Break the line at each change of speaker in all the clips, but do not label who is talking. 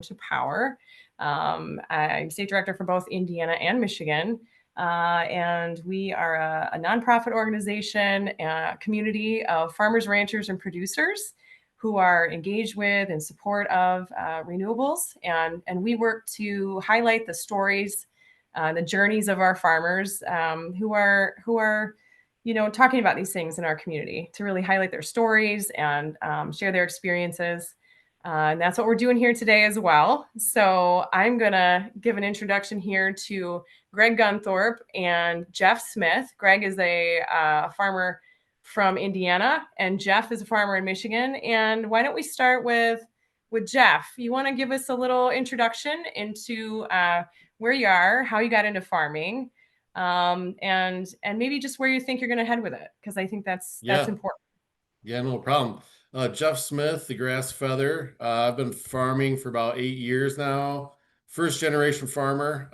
to power. I'm state director for both Indiana and Michigan. And we are a nonprofit organization, a community of farmers, ranchers, and producers who are engaged with and support of renewables. And we work to highlight the stories, the journeys of our farmers who are talking about these things in our community, to really highlight their stories and share their experiences. And that's what we're doing here today as well. So I'm going to give an introduction here to Greg Gunthorpe and Jeff Smith. Greg is a farmer from Indiana, and Jeff is a farmer in Michigan. And why don't we start with Jeff? You want to give us a little introduction into where you are, how you got into farming, and maybe just where you think you're going to head with it, because I think that's important.
Yeah, no problem. Jeff Smith, the grass feather. I've been farming for about 8 years now. First generation farmer.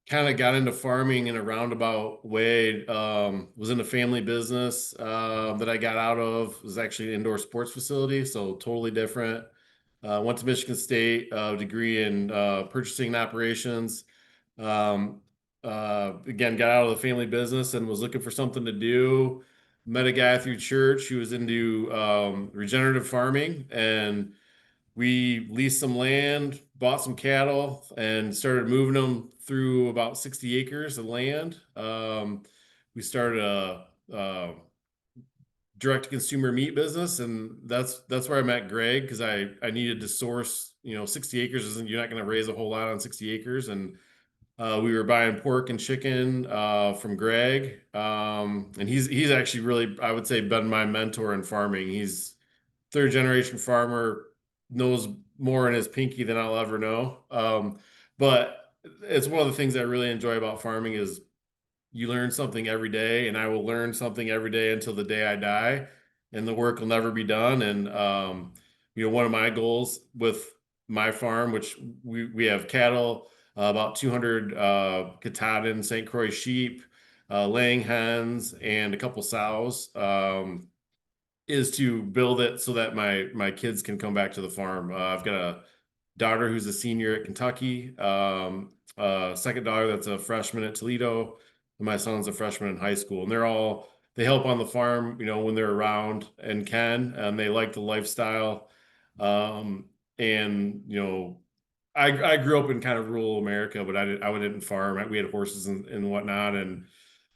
Kind of got into farming in a roundabout way. Was in a family business that I got out of. It was actually an indoor sports facility, so totally different. Went to Michigan State, degree in purchasing and operations. Um, Again, got out of the family business and was looking for something to do. Met a guy through church who was into regenerative farming, and we leased some land, bought some cattle, and started moving them through about 60 acres of land. We started a direct-to-consumer meat business, and that's where I met Greg, because I needed to source. 60 acres isn't, you're not going to raise a whole lot on 60 acres, and we were buying pork and chicken from Greg, and he's actually really, I would say, been my mentor in farming. He's third generation farmer, knows more in his pinky than I'll ever know. But it's one of the things I really enjoy about farming is you learn something every day, and I will learn something every day until the day I die, and the work will never be done. And one of my goals with my farm, which we have cattle, about 200 Katahdin St. Croix sheep, laying hens, and a couple sows. Is to build it so that my kids can come back to the farm. I've got a daughter who's a senior at Kentucky, second daughter that's a freshman at Toledo, and my son's a freshman in high school. And they help on the farm, when they're around and can, and they like the lifestyle. And I grew up in kind of rural America, but I didn't farm. We had horses and whatnot, and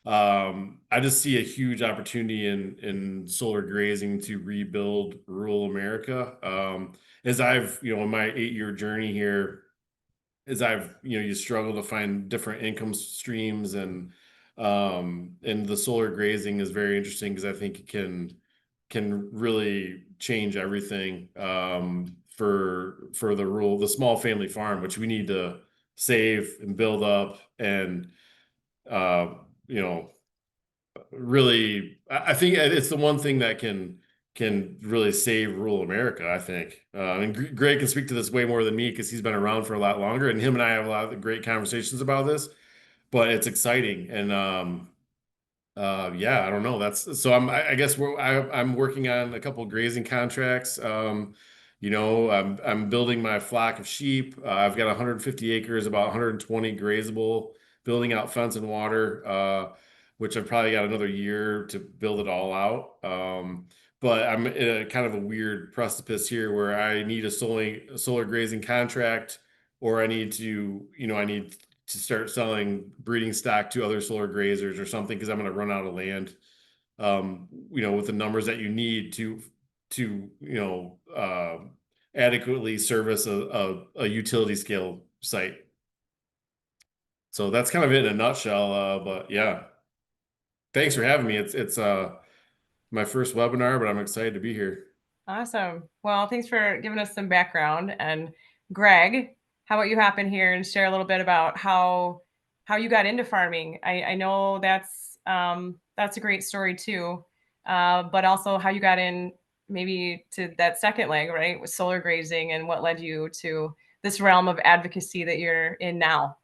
I just see a huge opportunity in solar grazing to rebuild rural America. As I've, in my 8-year journey here, as I've, you struggle to find different income streams, and the solar grazing is very interesting because I think it can really change everything, for the small family farm, which we need to save and build up, and uh, you know, really, I think it's the one thing that can really save rural America, I think. And Greg can speak to this way more than me because he's been around for a lot longer, and him and I have a lot of great conversations about this. But it's exciting, and yeah, I don't know. That's so. I guess I'm working on a couple of grazing contracts. I'm building my flock of sheep. I've got 150 acres, about 120 grazable, building out fence and water, which I've probably got another year to build it all out. But I'm in a kind of a weird precipice here where I need a solar grazing contract, or I need to start selling breeding stock to other solar grazers or something, because I'm going to run out of land, with the numbers that you need to adequately service a utility scale site. So that's kind of it in a nutshell. But yeah, thanks for having me. It's my first webinar, but I'm excited to be here.
Awesome. Well, thanks for giving us some background. And Greg, how about you hop in here and share a little bit about how you got into farming? I know that's a great story too, but also how you got in maybe to that second leg, right, with solar grazing, and what led you to this realm of advocacy that you're in now.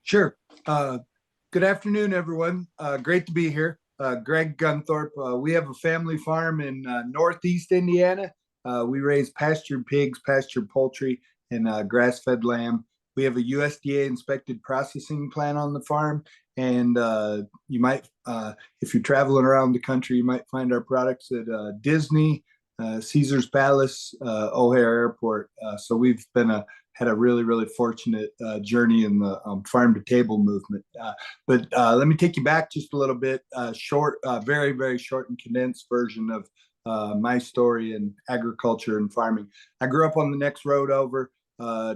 Sure. Good afternoon, everyone. Great to be here. Greg Gunthorpe. We have a family farm in Northeast Indiana, We raise pastured pigs, pastured poultry, and grass-fed lamb. We have a USDA inspected processing plant on the farm, and you might, if you're traveling around the country, you might find our products at Disney, Caesar's Palace, O'Hare Airport. So we've had a really fortunate journey in the farm to table movement. But let me take you back just a little bit. Short, very short and condensed version of my story in agriculture and farming. I grew up on the next road over.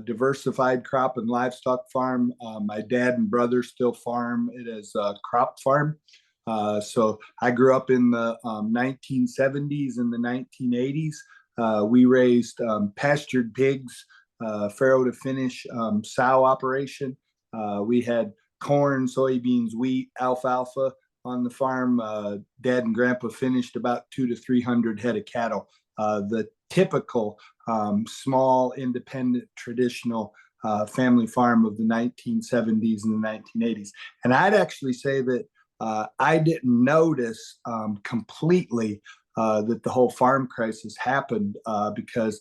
Diversified crop and livestock farm. My dad and brother still farm it as a crop farm. So I grew up in the 1970s and the 1980s. We raised pastured pigs, farrow to finish sow operation. We had corn, soybeans, wheat, alfalfa on the farm. Dad and grandpa finished about 200 to 300 head of cattle. The typical small, independent, traditional family farm of the 1970s and the 1980s. And I'd actually say that I didn't notice completely that the whole farm crisis happened because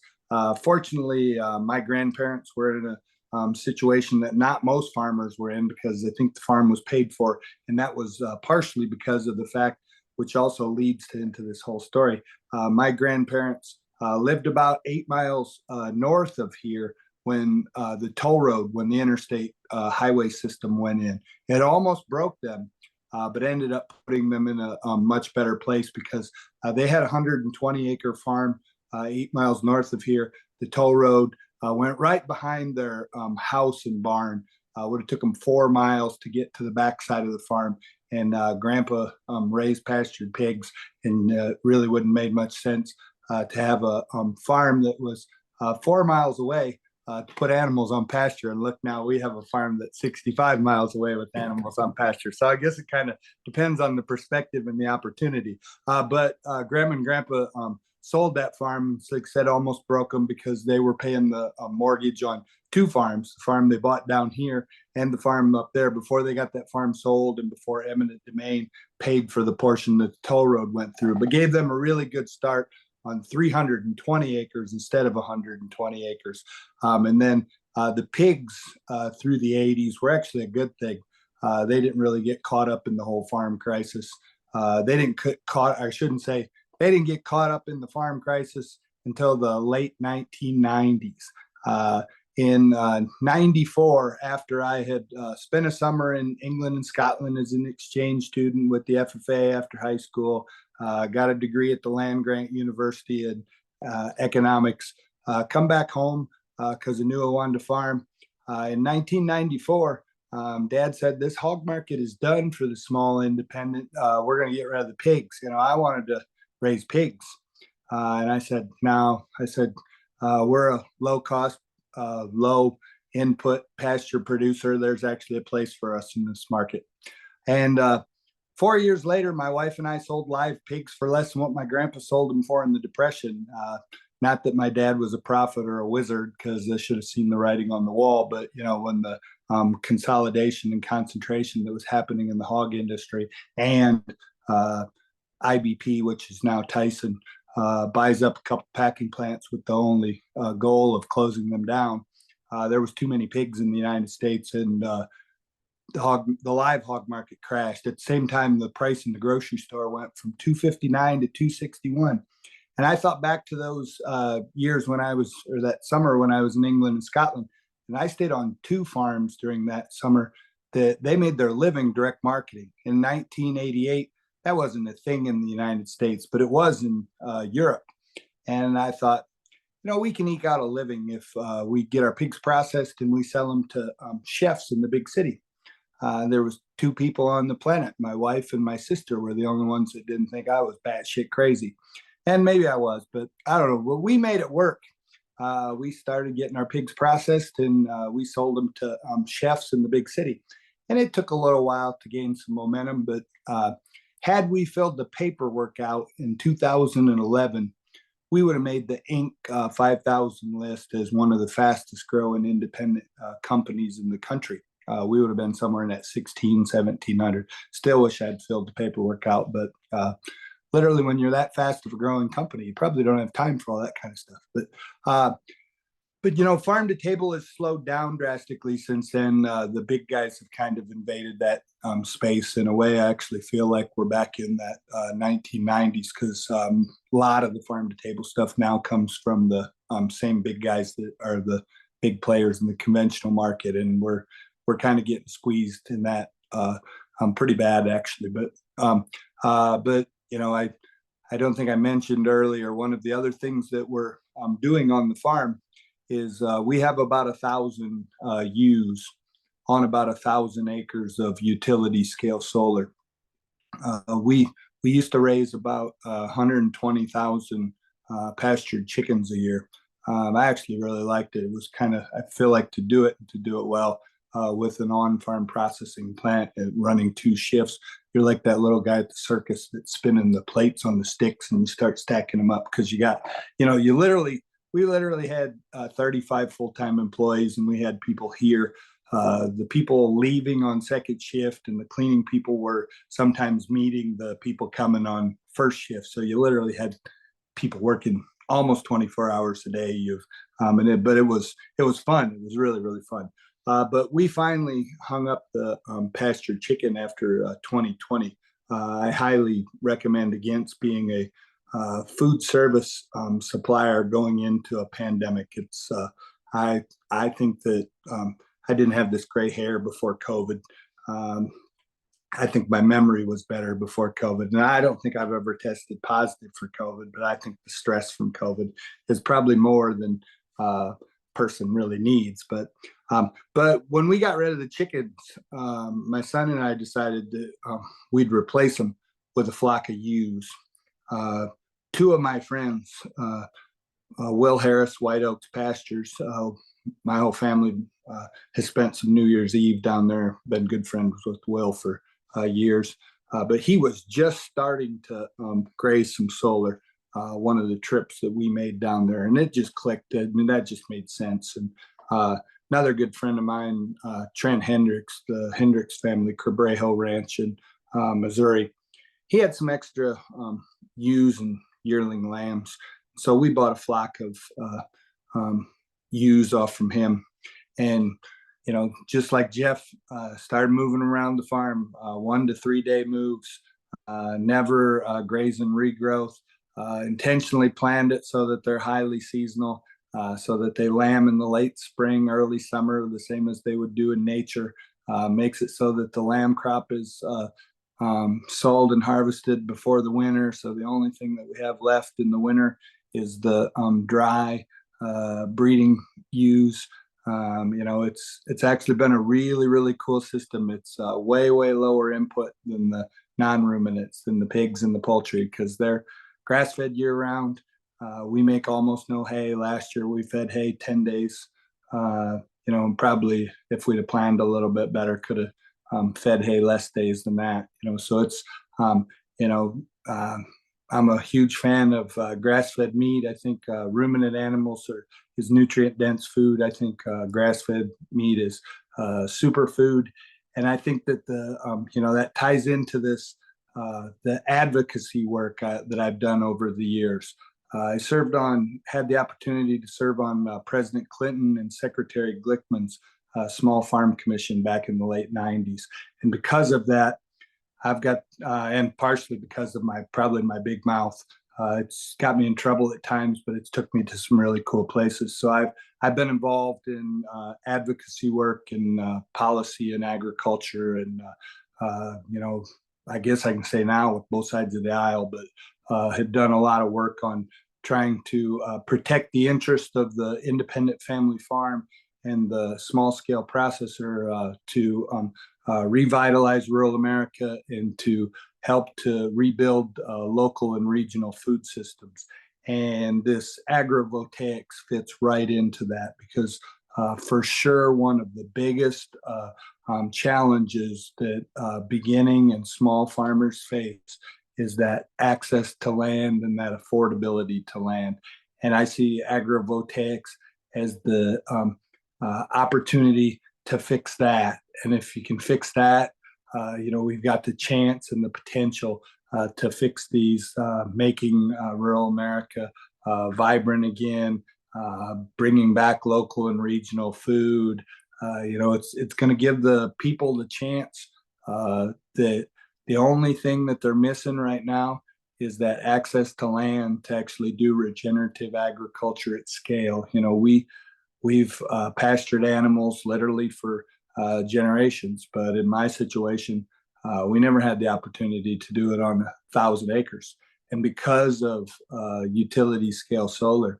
fortunately, my grandparents were in a situation that not most farmers were in because I think the farm was paid for. And that was partially because of the fact, which also leads into this whole story. My grandparents lived about 8 miles north of here when the toll road, when the interstate highway system went in. It almost broke them, but ended up putting them in a much better place because they had a 120-acre farm 8 miles north of here. The toll road went right behind their house and barn. Would have took them 4 miles to get to the backside of the farm. And grandpa raised pastured pigs, and really wouldn't made much sense to have a farm that was 4 miles away to put animals on pasture. And look, now we have a farm that's 65 miles away with animals on pasture. So I guess it kind of depends on the perspective and the opportunity. But grandma and grandpa sold that farm, like I said, almost broke them because they were paying the mortgage on 2 farms, the farm they bought down here and the farm up there before they got that farm sold and before eminent domain paid for the portion that the toll road went through, but gave them a really good start on 320 acres instead of 120 acres. And then the pigs through the 80s were actually a good thing. They didn't really get caught up in the whole farm crisis. They didn't they didn't get caught up in the farm crisis until the late 1990s. In 94, after I had spent a summer in England and Scotland as an exchange student with the FFA after high school, got a degree at the land grant university in economics, come back home because I knew I wanted to farm. In 1994, Dad said, this hog market is done for the small independent. We're going to get rid of the pigs. I wanted to raise pigs. And I said, no, we're a low cost, low input pasture producer. There's actually a place for us in this market. And 4 years later, my wife and I sold live pigs for less than what my grandpa sold them for in the Depression. Not that my dad was a prophet or a wizard, because I should have seen the writing on the wall. But, when the consolidation and concentration that was happening in the hog industry and IBP, which is now Tyson, buys up a couple packing plants with the only goal of closing them down. There was too many pigs in the United States, and the live hog market crashed. At the same time, the price in the grocery store went from $2.59 to $2.61. And I thought back to those years that summer when I was in England and Scotland, and I stayed on 2 farms during that summer that they made their living direct marketing. In 1988, that wasn't a thing in the United States, but it was in Europe. And I thought, we can eke out a living if we get our pigs processed and we sell them to chefs in the big city. There was 2 people on the planet. My wife and my sister were the only ones that didn't think I was batshit crazy. And maybe I was, but I don't know. Well, we made it work. We started getting our pigs processed, and we sold them to chefs in the big city. And it took a little while to gain some momentum, but had we filled the paperwork out in 2011, we would have made the Inc. 5,000 list as one of the fastest growing independent companies in the country. We would have been somewhere in that 1,700. Still wish I'd filled the paperwork out, but literally when you're that fast of a growing company, you probably don't have time for all that kind of stuff. But farm to table has slowed down drastically since then. The big guys have kind of invaded that space. In a way, I actually feel like we're back in that 1990s, because a lot of the farm to table stuff now comes from the same big guys that are the big players in the conventional market, and we're kind of getting squeezed in that pretty bad, actually. But I don't think I mentioned earlier, one of the other things that we're doing on the farm is we have about 1,000 ewes on about 1,000 acres of utility scale solar. We used to raise about 120,000 pastured chickens a year. I actually really liked it. It was I feel like to do it well with an on-farm processing plant and running 2 shifts. You're like that little guy at the circus that's spinning the plates on the sticks, and you start stacking them up, because we literally had 35 full-time employees, and we had people here. The people leaving on second shift and the cleaning people were sometimes meeting the people coming on first shift. So you literally had people working almost 24 hours a day. But it was fun. It was really, really fun. But we finally hung up the pastured chicken after 2020. I highly recommend against being a food service supplier going into a pandemic. I think that I didn't have this gray hair before COVID. I think my memory was better before COVID, and I don't think I've ever tested positive for COVID. But I think the stress from COVID is probably more than person really needs. But when we got rid of the chickens, my son and I decided that we'd replace them with a flock of ewes. 2 of my friends, Will Harris, White Oaks Pastures, my whole family has spent some New Year's Eve down there, been good friends with Will for years. But he was just starting to graze some solar one of the trips that we made down there, and it just clicked. I mean, that just made sense. And another good friend of mine, Trent Hendricks, the Hendricks family, Cabrejo Ranch in Missouri, he had some extra ewes and yearling lambs. So we bought a flock of ewes off from him. And, just like Jeff, started moving around the farm, 1 to 3 day moves, never grazing regrowth, intentionally planned it so that they're highly seasonal, so that they lamb in the late spring, early summer, the same as they would do in nature. Makes it so that the lamb crop is sold and harvested before the winter. So the only thing that we have left in the winter is the dry breeding ewes. It's actually been a really, really cool system. It's way, way lower input than the non-ruminants, than the pigs and the poultry, because they're grass-fed year-round. We make almost no hay. Last year we fed hay 10 days. Probably if we'd have planned a little bit better, could have fed hay less days than that. So it's, I'm a huge fan of grass-fed meat. I think ruminant animals is nutrient-dense food. I think grass-fed meat is superfood, and I think that that ties into this the advocacy work that I've done over the years. I had the opportunity to serve on President Clinton and Secretary Glickman's Small Farm Commission back in the late '90s, and because of that, I've got, and partially because of probably my big mouth, it's got me in trouble at times, but it's took me to some really cool places. So I've been involved in advocacy work and policy in agriculture, and I guess I can say now with both sides of the aisle, but have done a lot of work on trying to protect the interest of the independent family farm and the small scale processor to revitalize rural America and to help to rebuild local and regional food systems. And this agrivoltaics fits right into that, because for sure one of the biggest challenges that beginning and small farmers face is that access to land and that affordability to land. And I see agrivoltaics as the opportunity to fix that. And if you can fix that, we've got the chance and the potential to fix these, making rural America vibrant again, bringing back local and regional food. It's going to give the people the chance. The only thing that they're missing right now is that access to land to actually do regenerative agriculture at scale. We've pastured animals literally for generations, but in my situation, we never had the opportunity to do it on 1,000 acres. And because of utility scale solar,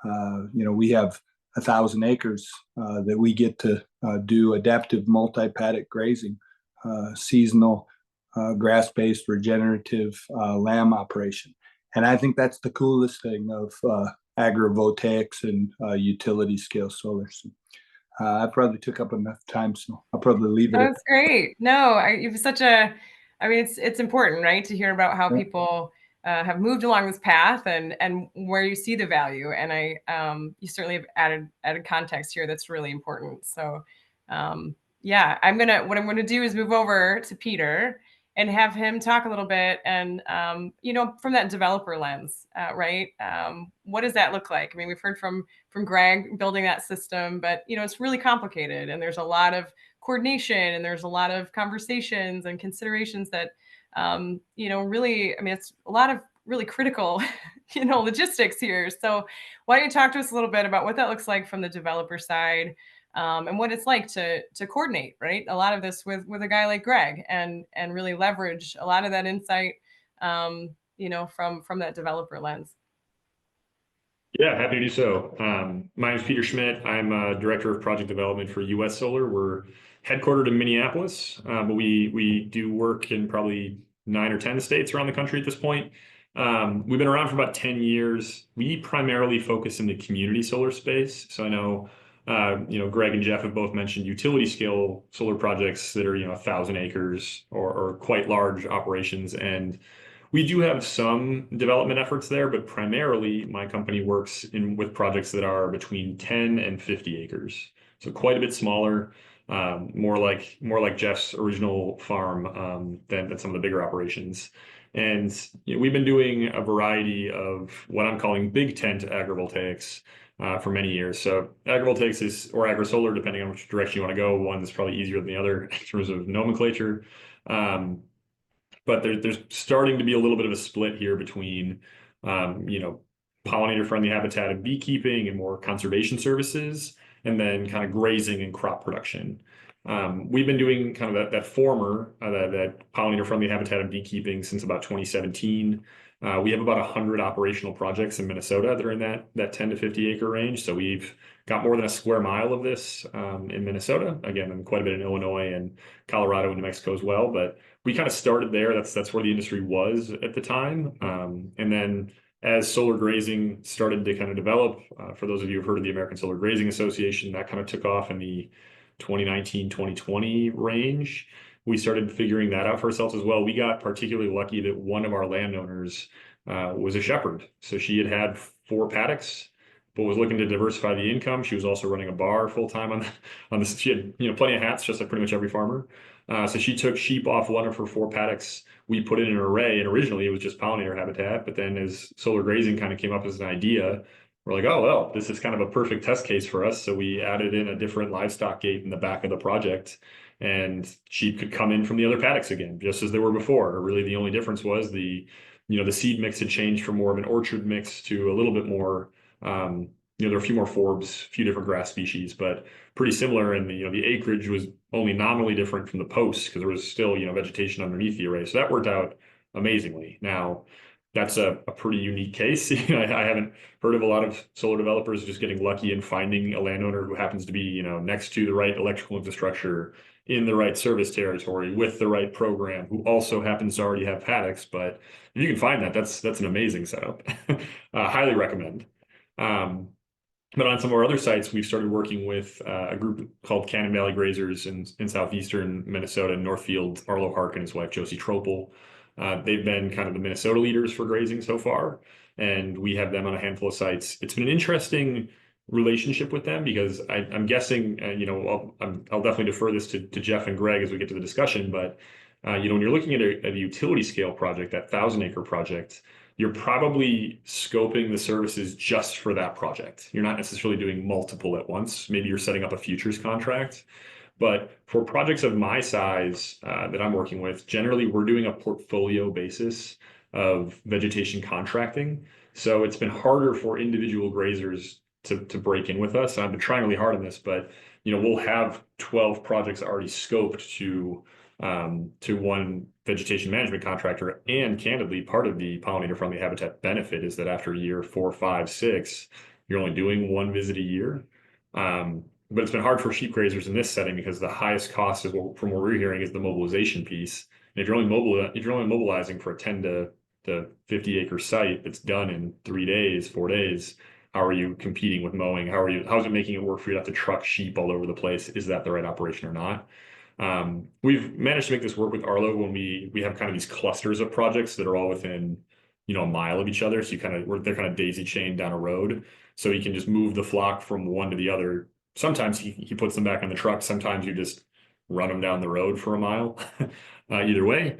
we have 1,000 acres that we get to do adaptive multi-paddock grazing, seasonal grass-based regenerative lamb operation. And I think that's the coolest thing of agrivoltaics and utility scale solar. So, I probably took up enough time, so I'll probably leave it.
That's great. No, you've such a, I mean, it's important, right, to hear about how people have moved along this path and where you see the value. And you certainly have added context here that's really important. So, yeah, what I'm gonna do is move over to Peter and have him talk a little bit and from that developer lens, right? What does that look like? I mean, we've heard from Greg building that system, but it's really complicated, and there's a lot of coordination, and there's a lot of conversations and considerations that really, I mean, it's a lot of really critical logistics here. So why don't you talk to us a little bit about what that looks like from the developer side, and what it's like to coordinate, right? A lot of this with a guy like Greg, and really leverage a lot of that insight, from that developer lens.
Yeah, happy to do so. My name is Peter Schmidt. I'm Director of Project Development for US Solar. We're headquartered in Minneapolis, but we do work in probably 9 or 10 states around the country at this point. We've been around for about 10 years. We primarily focus in the community solar space. So I know, Greg and Jeff have both mentioned utility scale solar projects that are, 1,000 acres or quite large operations. And we do have some development efforts there, but primarily my company works with projects that are between 10 and 50 acres. So quite a bit smaller, more like Jeff's original farm than some of the bigger operations. And we've been doing a variety of what I'm calling big tent agrivoltaics for many years. So agrivoltaics or agrisolar, depending on which direction you want to go. One is probably easier than the other in terms of nomenclature. But there's starting to be a little bit of a split here between, pollinator-friendly habitat and beekeeping and more conservation services, and then kind of grazing and crop production. We've been doing kind of that former, that pollinator-friendly habitat and beekeeping since about 2017. We have about 100 operational projects in Minnesota that are in that 10 to 50 acre range. So we've got more than a square mile of this in Minnesota, again, and quite a bit in Illinois and Colorado and New Mexico as well. But we kind of started there. That's where the industry was at the time. And then as solar grazing started to kind of develop, for those of you who've heard of the American Solar Grazing Association, that kind of took off in the 2019, 2020 range. We started figuring that out for ourselves as well. We got particularly lucky that one of our landowners was a shepherd. So she had 4 paddocks, but was looking to diversify the income. She was also running a bar full time on this. She had plenty of hats, just like pretty much every farmer. So she took sheep off one of her 4 paddocks. We put in an array, and originally it was just pollinator habitat. But then as solar grazing kind of came up as an idea, we're like, oh, well, this is kind of a perfect test case for us. So we added in a different livestock gate in the back of the project, and sheep could come in from the other paddocks again, just as they were before. Really, the only difference was the seed mix had changed from more of an orchard mix to a little bit more, there were a few more forbs, a few different grass species, but pretty similar. And the acreage was only nominally different from the posts because there was still, vegetation underneath the array. So that worked out amazingly. Now, that's a pretty unique case. I haven't heard of a lot of solar developers just getting lucky and finding a landowner who happens to be, next to the right electrical infrastructure, in the right service territory, with the right program, who also happens to already have paddocks. But if you can find that, that's an amazing setup. Highly recommend. But on some of our other sites, we've started working with a group called Cannon Valley Grazers in southeastern Minnesota, Northfield, Arlo Hark and his wife, Josie Tropel. They've been kind of the Minnesota leaders for grazing so far, and we have them on a handful of sites. It's been an interesting relationship with them because I'm guessing, I'll definitely defer this to Jeff and Greg as we get to the discussion, but When you're looking at a utility scale project, that 1,000-acre project, you're probably scoping the services just for that project. You're not necessarily doing multiple at once. Maybe you're setting up a futures contract. But for projects of my size that I'm working with, generally we're doing a portfolio basis of vegetation contracting. So it's been harder for individual grazers to break in with us. And I've been trying really hard on this, but we'll have 12 projects already scoped to one vegetation management contractor. And candidly, part of the pollinator-friendly habitat benefit is that after year 4, 5, 6, you're only doing one visit a year. But it's been hard for sheep grazers in this setting because the highest cost is, from what we're hearing, is the mobilization piece. And if you're only mobilizing for a 10 to 50 acre site that's done in 3 days, 4 days, how are you competing with mowing? How is it making it work for you to have to truck sheep all over the place? Is that the right operation or not? We've managed to make this work with Arlo when we have kind of these clusters of projects that are all within a mile of each other. So they're kind of daisy chained down a road. So you can just move the flock from one to the other. Sometimes he puts them back on the truck. Sometimes you just run them down the road for a mile. Either way.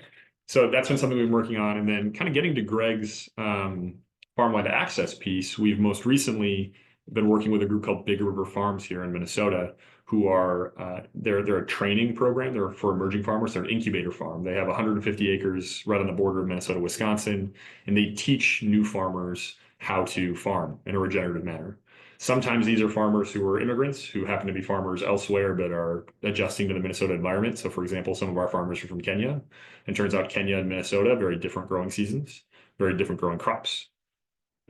So that's been something we've been working on. And then kind of getting to Greg's farmland access piece, we've most recently been working with a group called Big River Farms here in Minnesota, who are they're a training program. They're for emerging farmers. They're an incubator farm. They have 150 acres right on the border of Minnesota, Wisconsin, and they teach new farmers how to farm in a regenerative manner. Sometimes these are farmers who are immigrants who happen to be farmers elsewhere but are adjusting to the Minnesota environment. So for example, some of our farmers are from Kenya, and turns out Kenya and Minnesota, very different growing seasons, very different growing crops.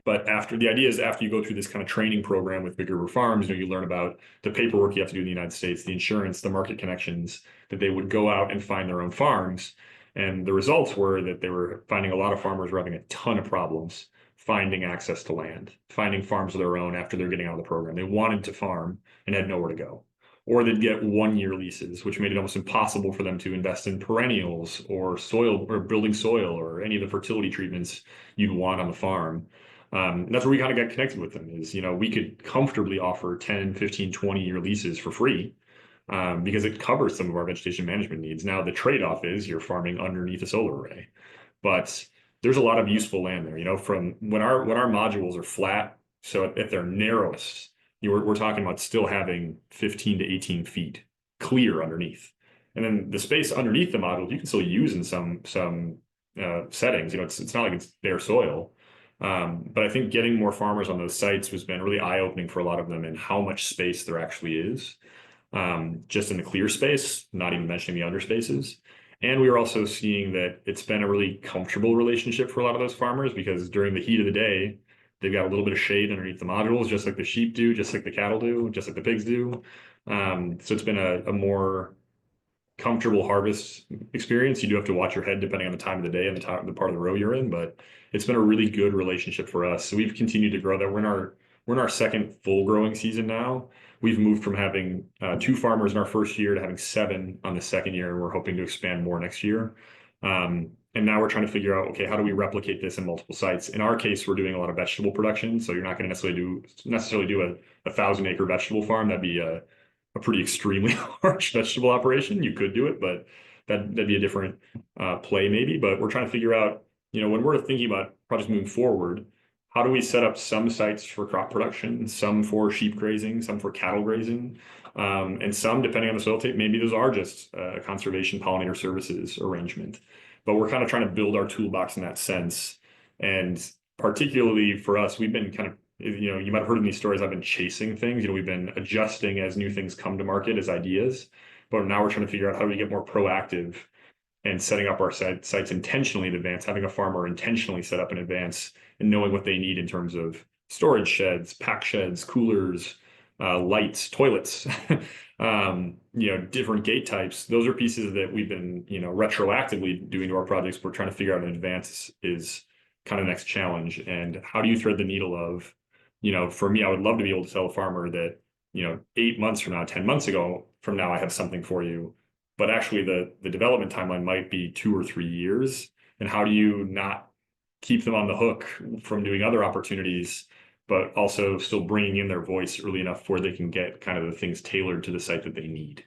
But the idea is after you go through this kind of training program with Big River Farms, you learn about the paperwork you have to do in the United States, the insurance, the market connections, that they would go out and find their own farms. And the results were that they were finding a lot of farmers were having a ton of problems finding access to land, finding farms of their own after they're getting out of the program. They wanted to farm and had nowhere to go. Or they'd get 1-year leases, which made it almost impossible for them to invest in perennials or soil or building soil or any of the fertility treatments you'd want on the farm. And that's where we kind of got connected with them is, we could comfortably offer 10, 15, 20-year leases for free because it covers some of our vegetation management needs. Now, the trade-off is you're farming underneath a solar array, but there's a lot of useful land there, from when our modules are flat. So at their narrowest, we're talking about still having 15 to 18 feet clear underneath. And then the space underneath the modules, you can still use in some settings, it's not like it's bare soil. But I think getting more farmers on those sites has been really eye-opening for a lot of them and how much space there actually is. Just in the clear space, not even mentioning the under spaces. And we were also seeing that it's been a really comfortable relationship for a lot of those farmers because during the heat of the day, they've got a little bit of shade underneath the modules, just like the sheep do, just like the cattle do, just like the pigs do. So it's been a more comfortable harvest experience. You do have to watch your head depending on the time of the day and the part of the row you're in, but it's been a really good relationship for us. So we've continued to grow that. We're in our second full growing season now. We've moved from having 2 farmers in our first year to having 7 on the second year, and we're hoping to expand more next year. And now we're trying to figure out, okay, how do we replicate this in multiple sites? In our case, we're doing a lot of vegetable production, so you're not going to necessarily do a 1,000-acre vegetable farm. That'd be a pretty extremely large vegetable operation. You could do it, but that'd be a different play maybe. But we're trying to figure out, when we're thinking about projects moving forward, how do we set up some sites for crop production, some for sheep grazing, some for cattle grazing, and some, depending on the soil type, maybe those are just a conservation pollinator services arrangement. But we're kind of trying to build our toolbox in that sense. And particularly for us, we've been kind of, you might have heard in these stories, I've been chasing things. We've been adjusting as new things come to market as ideas. But now we're trying to figure out how do we get more proactive and setting up our sites intentionally in advance, having a farmer intentionally set up in advance and knowing what they need in terms of storage sheds, pack sheds, coolers, lights, toilets, different gate types. Those are pieces that we've been, retroactively doing to our projects. We're trying to figure out in advance is kind of the next challenge. And how do you thread the needle of, for me, I would love to be able to tell a farmer that, 8 months from now, 10 months from now, I have something for you. But actually the development timeline might be 2 or 3 years. And how do you not keep them on the hook from doing other opportunities, but also still bringing in their voice early enough where they can get kind of the things tailored to the site that they need.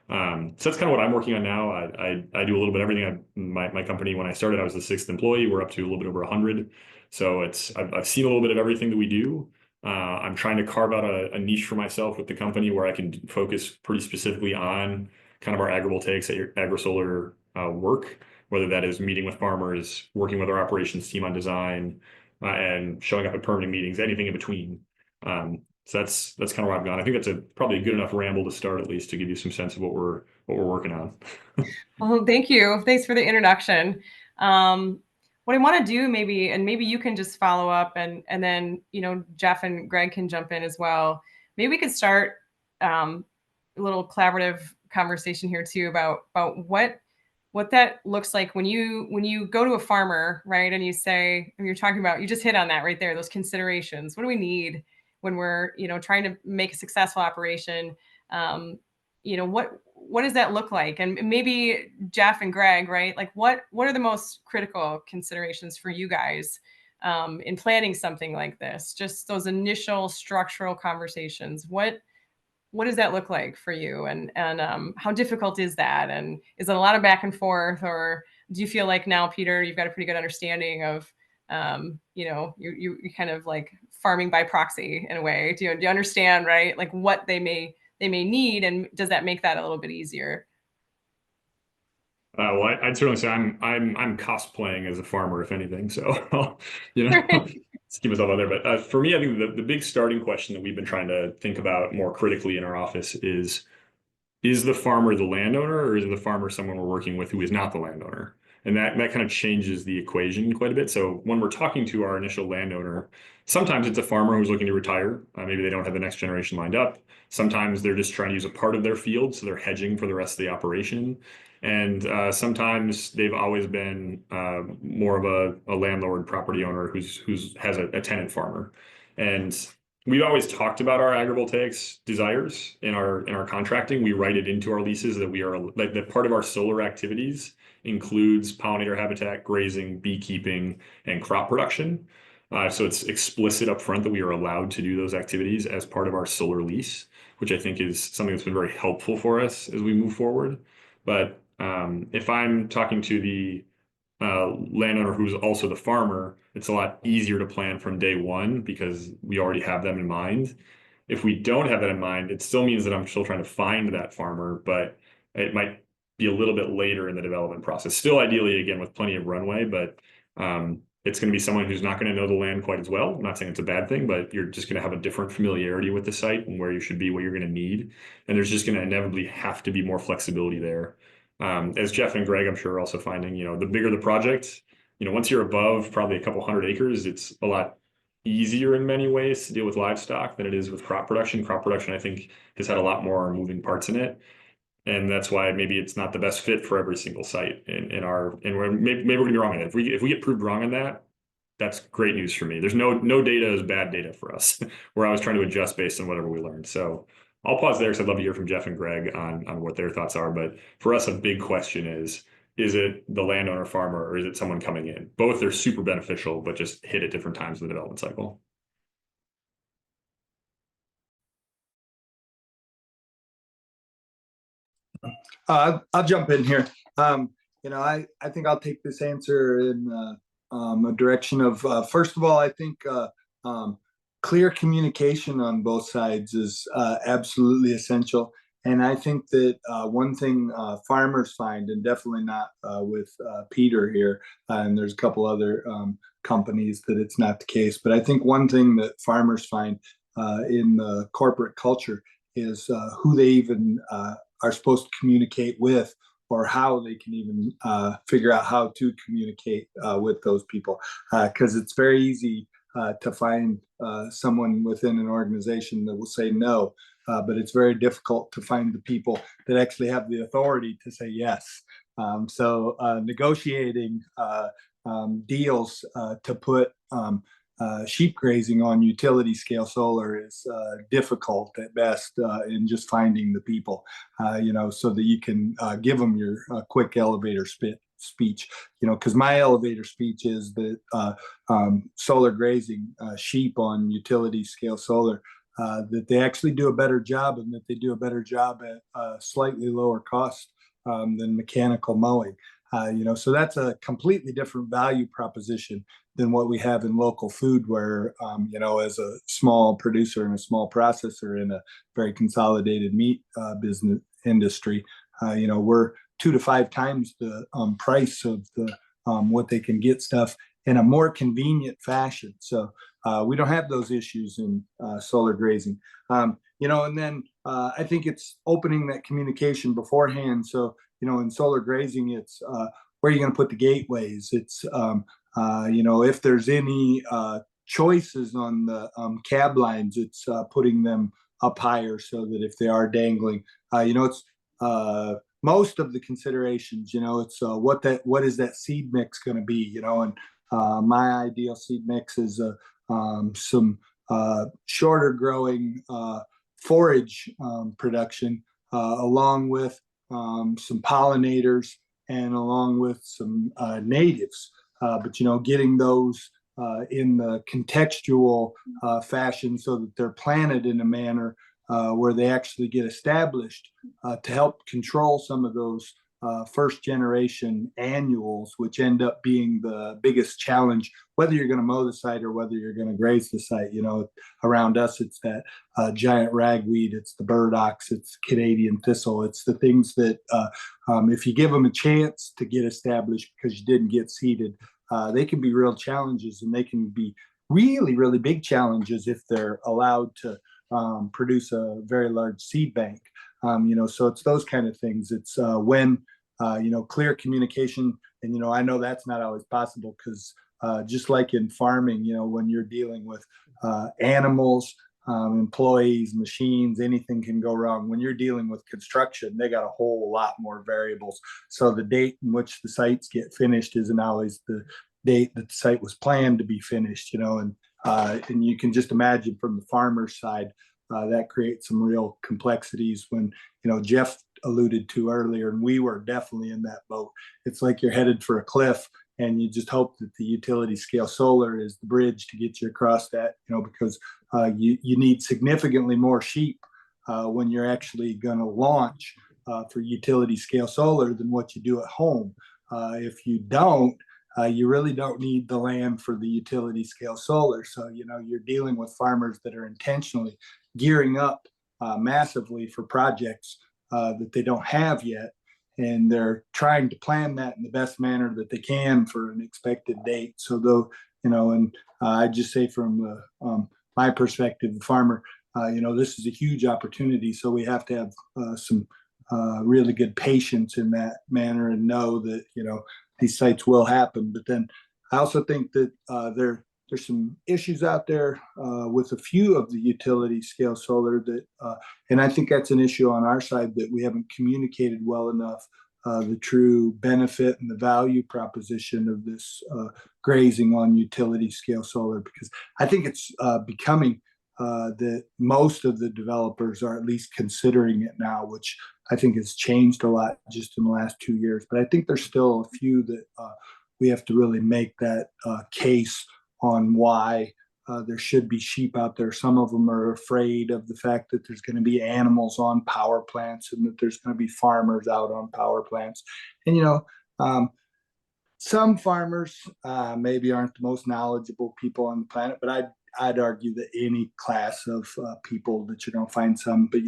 So that's kind of what I'm working on now. I do a little bit of everything. My company, when I started, I was the 6th employee. We're up to a little bit over 100. So I've seen a little bit of everything that we do. I'm trying to carve out a niche for myself with the company where I can focus pretty specifically on kind of our agrivoltaics, agri-solar work, whether that is meeting with farmers, working with our operations team on design, and showing up at permitting meetings, anything in between. So that's kind of where I've gone. I think that's probably a good enough ramble to start, at least, to give you some sense of what we're working on.
Well, thank you. Thanks for the introduction. What I want to do, maybe you can just follow up, and then Jeff and Greg can jump in as well. Maybe we could start a little collaborative conversation here too about what that looks like when you go to a farmer, right? And you say, and you're talking about, you just hit on that right there, those considerations. What do we need when we're trying to make a successful operation? What does that look like? And maybe Jeff and Greg, right? Like what are the most critical considerations for you guys in planning something like this? Just those initial structural conversations. What does that look like for you? And how difficult is that? And is it a lot of back and forth, or do you feel like now, Peter, you've got a pretty good understanding of you kind of like farming by proxy in a way? Do you understand, right? Like what they may need, and does that make that a little bit easier?
Well, I'd certainly say I'm cosplaying as a farmer, if anything. So, let's keep myself out there. But for me, I think the big starting question that we've been trying to think about more critically in our office is the farmer the landowner, or is the farmer someone we're working with who is not the landowner? And that kind of changes the equation quite a bit. So when we're talking to our initial landowner, sometimes it's a farmer who's looking to retire. Maybe they don't have the next generation lined up. Sometimes they're just trying to use a part of their field, so they're hedging for the rest of the operation. And sometimes they've always been more of a landlord property owner who's has a tenant farmer. And we've always talked about our agrivoltaics desires in our contracting. We write it into our leases that we are like that part of our solar activities includes pollinator habitat, grazing, beekeeping, and crop production. So it's explicit up front that we are allowed to do those activities as part of our solar lease, which I think is something that's been very helpful for us as we move forward. But if I'm talking to the landowner who's also the farmer, it's a lot easier to plan from day one because we already have them in mind. If we don't have that in mind, it still means that I'm still trying to find that farmer, but it might be a little bit later in the development process. Still ideally, again, with plenty of runway, but it's going to be someone who's not going to know the land quite as well. I'm not saying it's a bad thing, but you're just going to have a different familiarity with the site and where you should be, what you're going to need. And there's just going to inevitably have to be more flexibility there. As Jeff and Greg, I'm sure, are also finding, the bigger the project, once you're above probably a couple hundred acres, it's a lot easier in many ways to deal with livestock than it is with crop production. Crop production, I think, has had a lot more moving parts in it. And that's why maybe it's not the best fit for every single site maybe we're gonna be wrong on that. If we get proved wrong on that, that's great news for me. There's no data is bad data for us. Where I was trying to adjust based on whatever we learned. So I'll pause there because I'd love to hear from Jeff and Greg on what their thoughts are. But for us, a big question is it the landowner farmer, or is it someone coming in? Both are super beneficial, but just hit at different times in the development cycle.
I'll jump in here. I think I'll take this answer in a direction of first of all, I think clear communication on both sides is absolutely essential. And I think that one thing farmers find, and definitely not with Peter here, and there's a couple other companies that it's not the case, but I think one thing that farmers find in the corporate culture is who they even are supposed to communicate with, or how they can even figure out how to communicate with those people. Because it's very easy to find someone within an organization that will say no, but it's very difficult to find the people that actually have the authority to say yes. So negotiating deals to put sheep grazing on utility scale solar is difficult at best in just finding the people, so that you can give them your quick elevator speech, because my elevator speech is that solar grazing sheep on utility scale solar that they actually do a better job, and that they do a better job at a slightly lower cost than mechanical mowing. So that's a completely different value proposition than what we have in local food, where, as a small producer and a small processor in a very consolidated meat business industry, we're 2 to 5 times the price of the what they can get stuff in a more convenient fashion. So we don't have those issues in solar grazing. And then I think it's opening that communication beforehand. So, in solar grazing, it's where are you going to put the gateways? It's, if there's any choices on the cab lines, it's putting them up higher so that if they are dangling, it's most of the considerations, it's what is that seed mix going to be, and my ideal seed mix is some shorter growing forage production, along with some pollinators and along with some natives. But getting those in the contextual fashion so that they're planted in a manner where they actually get established to help control some of those first generation annuals, which end up being the biggest challenge, whether you're going to mow the site or whether you're going to graze the site. Around us, it's that giant ragweed, it's the burdocks, it's Canadian thistle, it's the things that if you give them a chance to get established because you didn't get seeded, they can be real challenges, and they can be really, really big challenges if they're allowed to produce a very large seed bank. So it's those kind of things. It's when, clear communication. And, I know that's not always possible because just like in farming, when you're dealing with animals, employees, machines, anything can go wrong. When you're dealing with construction, they got a whole lot more variables. So the date in which the sites get finished isn't always the date that the site was planned to be finished, and you can just imagine from the farmer's side, that creates some real complexities when, Jeff alluded to earlier, and we were definitely in that boat. It's like you're headed for a cliff, and you just hope that the utility scale solar is the bridge to get you across that, because you need significantly more sheep when you're actually going to launch for utility scale solar than what you do at home. If you don't, you really don't need the land for the utility scale solar. So, you're dealing with farmers that are intentionally gearing up massively for projects that they don't have yet. And they're trying to plan that in the best manner that they can for an expected date. So though, and I just say from my perspective, the farmer, this is a huge opportunity. So we have to have some really good patience in that manner and know that, these sites will happen. But then I also think that there's some issues out there with a few of the utility scale solar that, and I think that's an issue on our side, that we haven't communicated well enough the true benefit and the value proposition of this grazing on utility scale solar, because I think it's becoming that most of the developers are at least considering it now, which I think has changed a lot just in the last 2 years. But I think there's still a few that we have to really make that case on why there should be sheep out there. Some of them are afraid of the fact that there's going to be animals on power plants and that there's going to be farmers out on power plants. And, some farmers maybe aren't the most knowledgeable people on the planet, but I'd argue that any class of people that you're going to find some. But,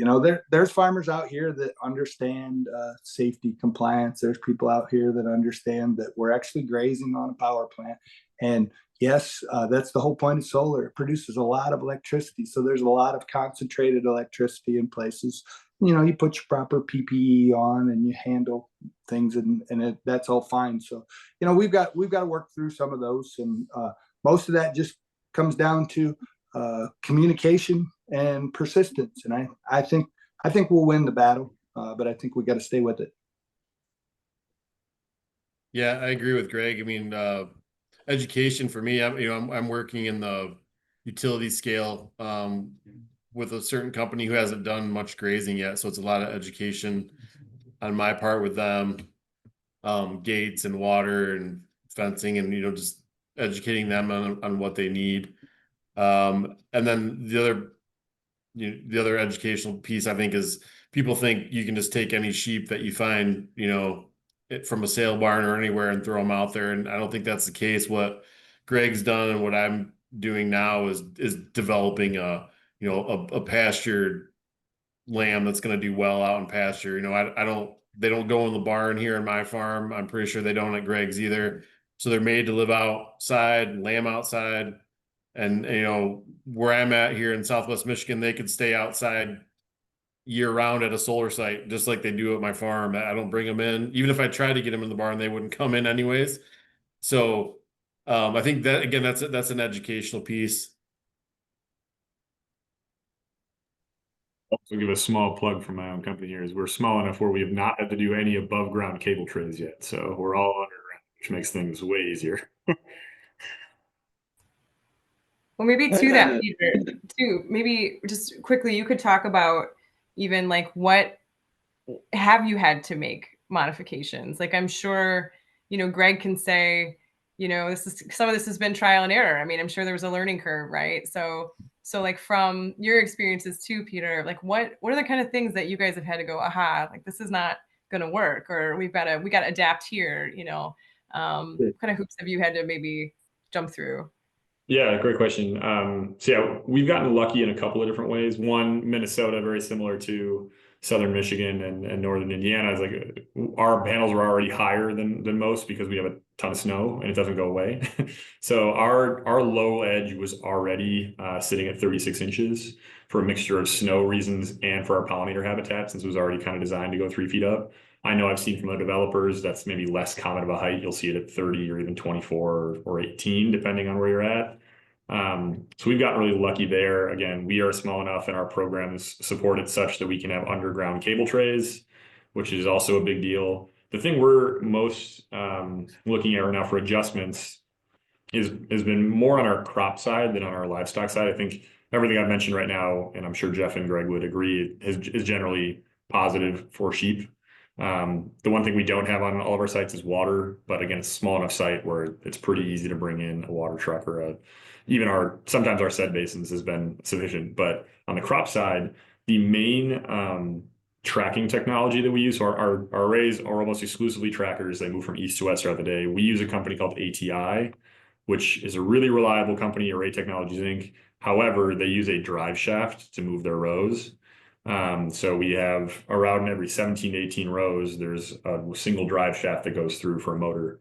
there's farmers out here that understand safety compliance. There's people out here that understand that we're actually grazing on a power plant. And yes, that's the whole point of solar. It produces a lot of electricity. So there's a lot of concentrated electricity in places. You put your proper PPE on and you handle things, and that's all fine. So, we've got to work through some of those. And most of that just comes down to communication and persistence. And I think we'll win the battle, but I think we got to stay with it.
Yeah, I agree with Greg. I mean, education for me, I'm working in the utility scale with a certain company who hasn't done much grazing yet. So it's a lot of education on my part with them, gates and water and fencing, and, just educating them on what they need. And then the other the other educational piece I think is people think you can just take any sheep that you find, from a sale barn or anywhere and throw them out there. And I don't think that's the case. What Greg's done and what I'm doing now is developing a pastured lamb that's going to do well out in pasture. They don't go in the barn here in my farm. I'm pretty sure they don't at Greg's either. So they're made to live outside, lamb outside. And, where I'm at here in Southwest Michigan, they could stay outside year round at a solar site, just like they do at my farm. I don't bring them in. Even if I tried to get them in the barn, they wouldn't come in anyways. So, I think that again, that's an educational piece.
Also give a small plug for my own company here is we're small enough where we have not had to do any above ground cable trays yet. So we're all underground, which makes things way easier.
Well, maybe to that, Peter, too, maybe just quickly, you could talk about even like what have you had to make modifications? Like, I'm sure, Greg can say, some of this has been trial and error. I mean, I'm sure there was a learning curve, right? So like from your experiences too, Peter, like what are the kind of things that you guys have had to go, aha, like this is not going to work, or we got to adapt here, what kind of hoops have you had to maybe jump through?
Yeah, great question. So yeah, we've gotten lucky in a couple of different ways. One, Minnesota, very similar to Southern Michigan and Northern Indiana, is like our panels are already higher than most because we have a ton of snow and it doesn't go away. So our low edge was already sitting at 36 inches for a mixture of snow reasons and for our pollinator habitat, since it was already kind of designed to go 3 feet up. I know I've seen from other developers that's maybe less common of a height. You'll see it at 30 or even 24 or 18, depending on where you're at. So we've gotten really lucky there. Again, we are small enough and our program is supported such that we can have underground cable trays, which is also a big deal. The thing we're most looking at right now for adjustments has been more on our crop side than on our livestock side. I think everything I've mentioned right now, and I'm sure Jeff and Greg would agree, is generally positive for sheep. The one thing we don't have on all of our sites is water, but again, it's a small enough site where it's pretty easy to bring in a water truck or sometimes our set basins has been sufficient. But on the crop side, the main tracking technology that we use, so our arrays are almost exclusively trackers. They move from east to west throughout the day. We use a company called ATI, which is a really reliable company, Array Technologies Inc. However, they use a drive shaft to move their rows. So we have around every 17 to 18 rows, there's a single drive shaft that goes through for a motor.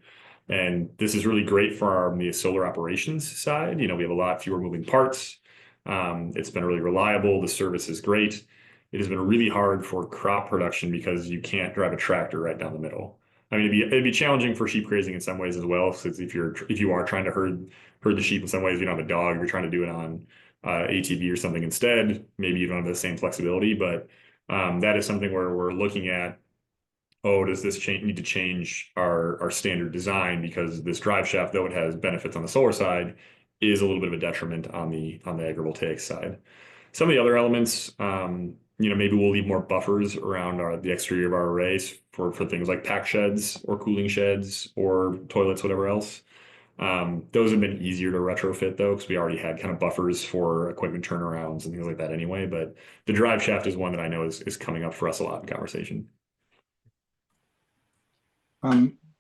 And this is really great for the solar operations side. We have a lot fewer moving parts. It's been really reliable. The service is great. It has been really hard for crop production because you can't drive a tractor right down the middle. I mean, it'd be challenging for sheep grazing in some ways as well. Since if you are trying to herd the sheep in some ways, you don't have a dog, you're trying to do it on ATV or something instead. Maybe you don't have the same flexibility, but that is something where we're looking at, does this need to change our standard design, because this drive shaft, though it has benefits on the solar side, is a little bit of a detriment on the agrivoltaic side. Some of the other elements, maybe we'll leave more buffers around the exterior of our arrays for things like pack sheds or cooling sheds or toilets, whatever else. Those have been easier to retrofit though, because we already had kind of buffers for equipment turnarounds and things like that anyway. But the drive shaft is one that I know is coming up for us a lot in conversation.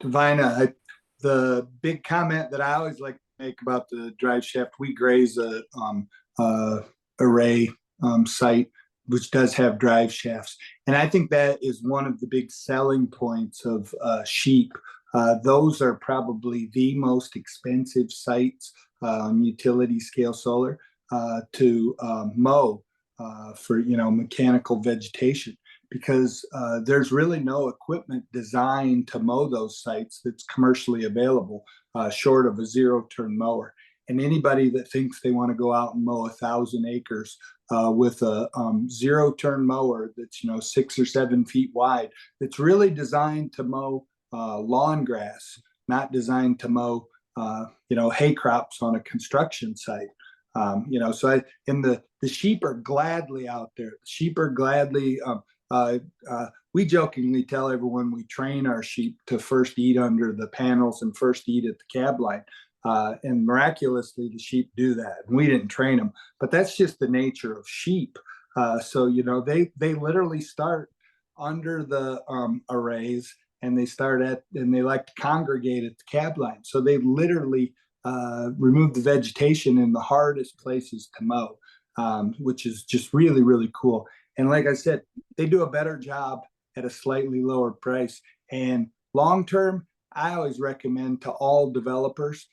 Divina, the big comment that I always like to make about the drive shaft, we graze a array site which does have drive shafts, and I think that is one of the big selling points of sheep. Those are probably the most expensive sites on utility scale solar to mow for mechanical vegetation, because there's really no equipment designed to mow those sites that's commercially available, short of a zero-turn mower. And anybody that thinks they want to go out and mow 1,000 acres with a zero-turn mower that's 6 or 7 feet wide, that's really designed to mow lawn grass, not designed to mow hay crops on a construction site. So the sheep are gladly out there. The sheep are gladly. We jokingly tell everyone we train our sheep to first eat under the panels and first eat at the cab line. And miraculously, the sheep do that. And we didn't train them, but that's just the nature of sheep. So they literally start under the arrays, and they like to congregate at the cab line. So they literally remove the vegetation in the hardest places to mow, which is just really, really cool. And like I said, they do a better job at a slightly lower price. And long term, I always recommend to all developers,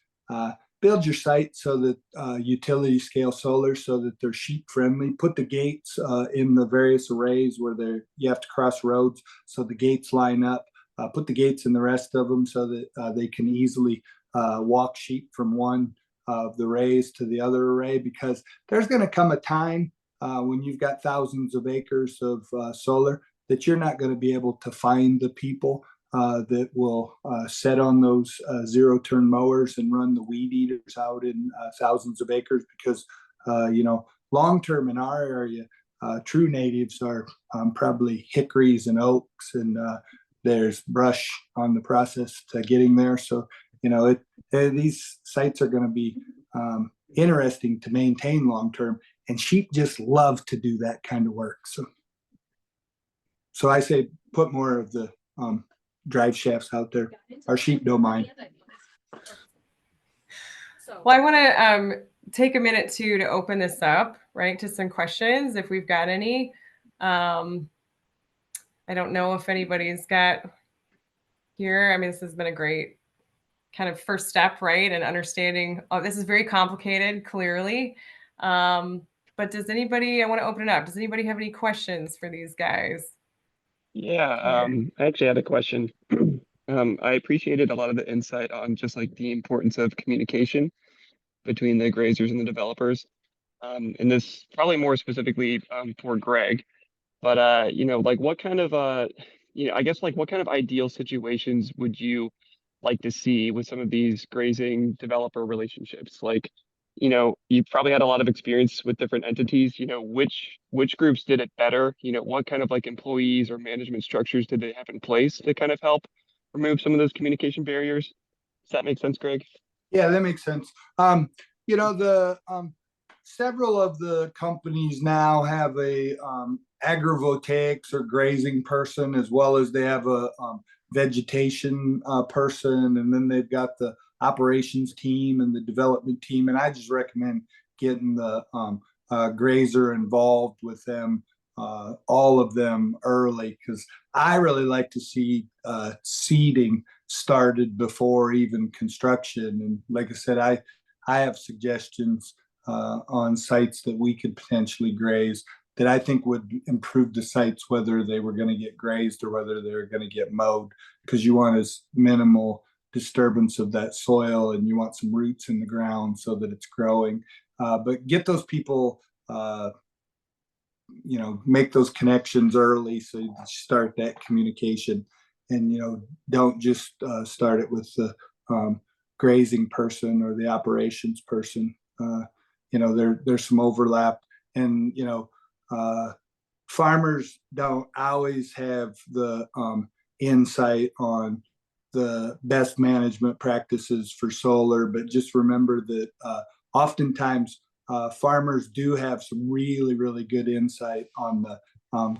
build your site so that utility scale solar, so that they're sheep friendly. Put the gates in the various arrays where you have to cross roads, so the gates line up. Put the gates in the rest of them so that they can easily walk sheep from one of the arrays to the other array, because there's going to come a time when you've got thousands of acres of solar that you're not going to be able to find the people that will set on those zero-turn mowers and run the weed eaters out in thousands of acres, because long-term in our area, true natives are probably hickories and oaks, and there's brush on the process to getting there. So these sites are going to be interesting to maintain long-term, and sheep just love to do that kind of work. So I say put more of the drive shafts out there. Our sheep don't mind.
Well, I want to take a minute to open this up, right, to some questions if we've got any. I don't know if anybody's got here. I mean, this has been a great kind of first step, right, and understanding. Oh, this is very complicated, clearly. But does anybody? I want to open it up. Does anybody have any questions for these guys?
Yeah, I actually had a question. I appreciated a lot of the insight on just like the importance of communication between the grazers and the developers. And this probably more specifically for Greg, but like what kind of I guess like what kind of ideal situations would you like to see with some of these grazing developer relationships? Like, you probably had a lot of experience with different entities, which groups did it better? What kind of like employees or management structures did they have in place to kind of help remove some of those communication barriers? Does that make sense, Greg?
Yeah, that makes sense. The several of the companies now have a agrivoltaics or grazing person, as well as they have a vegetation person, and then they've got the operations team and the development team. And I just recommend getting the grazer involved with them, all of them early, because I really like to see seeding started before even construction. And like I said, I have suggestions on sites that we could potentially graze that I think would improve the sites, whether they were going to get grazed or whether they're going to get mowed, because you want as minimal disturbance of that soil, and you want some roots in the ground so that it's growing. But get those people, make those connections early, so you start that communication, and don't just start it with the grazing person or the operations person. There's some overlap, and farmers don't always have the insight on the best management practices for solar. But just remember that oftentimes farmers do have some really, really good insight on the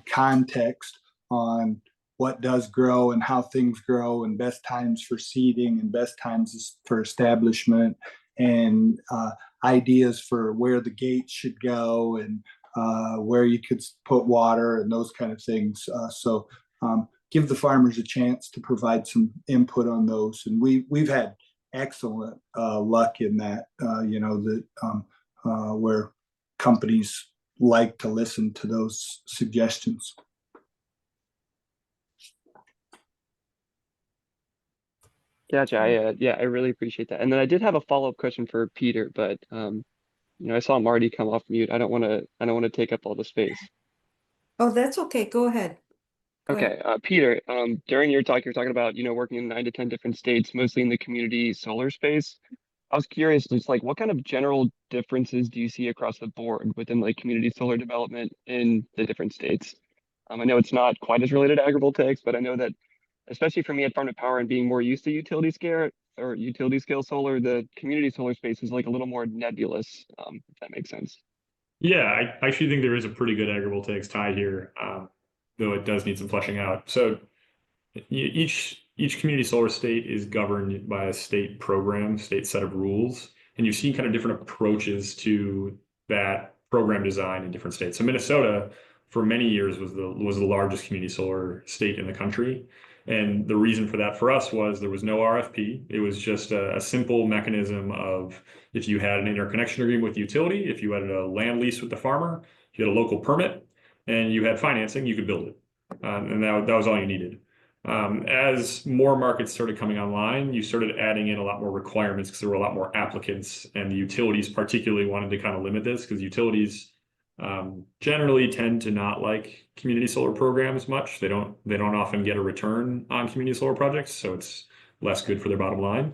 context on what does grow and how things grow, and best times for seeding and best times for establishment, and ideas for where the gates should go, and where you could put water and those kind of things. So give the farmers a chance to provide some input on those. And we've had excellent luck in that, where companies like to listen to those suggestions.
Gotcha. I really appreciate that. And then I did have a follow-up question for Peter, but I saw Marty come off mute. I don't want to take up all the space.
Oh, that's okay. Go ahead. Go
Okay,
ahead.
Peter, during your talk, you're talking about, working in 9 to 10 different states, mostly in the community solar space. I was curious, just like what kind of general differences do you see across the board within like community solar development in the different states? I know it's not quite as related to agrivoltaics, but I know that especially for me at Farm to Power and being more used to utility scale solar, the community solar space is like a little more nebulous, if that makes sense.
Yeah, I actually think there is a pretty good agrivoltaics tie here, though it does need some fleshing out. So each community solar state is governed by a state program, state set of rules, and you've seen kind of different approaches to that program design in different states. So Minnesota, for many years, was the largest community solar state in the country. And the reason for that for us was there was no RFP. It was just a simple mechanism of if you had an interconnection agreement with the utility, if you had a land lease with the farmer, you had a local permit, and you had financing, you could build it. And that was all you needed. As more markets started coming online, you started adding in a lot more requirements because there were a lot more applicants, and the utilities particularly wanted to kind of limit this because utilities generally tend to not like community solar programs much. They don't often get a return on community solar projects, so it's less good for their bottom line.